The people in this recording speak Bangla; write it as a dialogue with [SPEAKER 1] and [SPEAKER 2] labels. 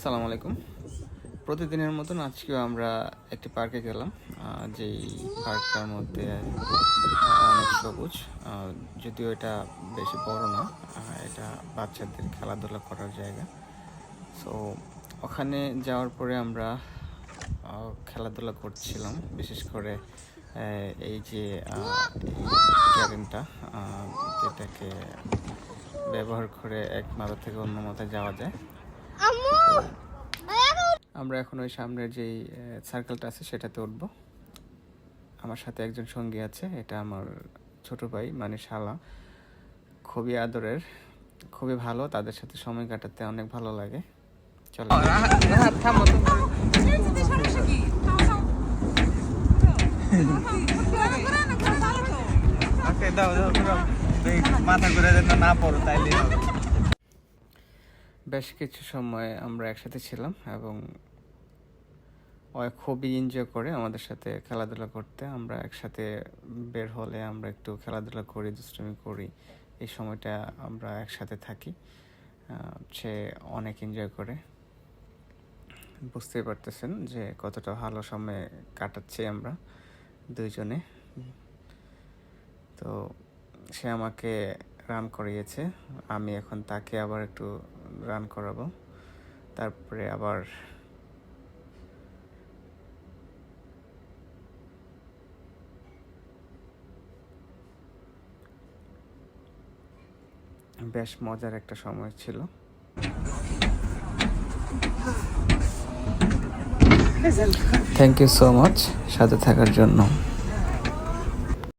[SPEAKER 1] আসসালামু আলাইকুম। প্রতিদিনের মতন আজকেও আমরা একটি পার্কে গেলাম, যেই পার্কটার মধ্যে অনেক সবুজ। যদিও এটা বেশি বড় না, এটা বাচ্চাদের খেলাধুলা করার জায়গা। সো ওখানে যাওয়ার পরে আমরা খেলাধুলা করছিলাম, বিশেষ করে এই যে ক্যারেনটা, যেটাকে ব্যবহার করে এক মাথা থেকে অন্য মাথায় যাওয়া যায়। আমরা এখন ওই সামনের যেই সার্কেলটা আছে সেটাতে উঠব। আমার সাথে একজন সঙ্গী আছে, এটা আমার ছোট ভাই মানে শালা। খুবই আদরের, খুবই ভালো, তাদের সাথে সময় কাটাতে অনেক ভালো লাগে। চলো
[SPEAKER 2] মাথা ঘুরে যেন না পড়ো তাইলে হবে।
[SPEAKER 1] বেশ কিছু সময় আমরা একসাথে ছিলাম এবং ও খুবই এনজয় করে আমাদের সাথে খেলাধুলা করতে। আমরা একসাথে বের হলে আমরা একটু খেলাধুলা করি, দুষ্টুমি করি, এই সময়টা আমরা একসাথে থাকি। সে অনেক এনজয় করে, বুঝতেই পারতেছেন যে কতটা ভালো সময় কাটাচ্ছি আমরা দুইজনে। তো সে আমাকে রান করিয়েছে, আমি এখন তাকে আবার একটু রান করাবো, তারপরে আবার বেশ মজার একটা সময় ছিল। থ্যাংক ইউ সো মাচ সাথে থাকার জন্য।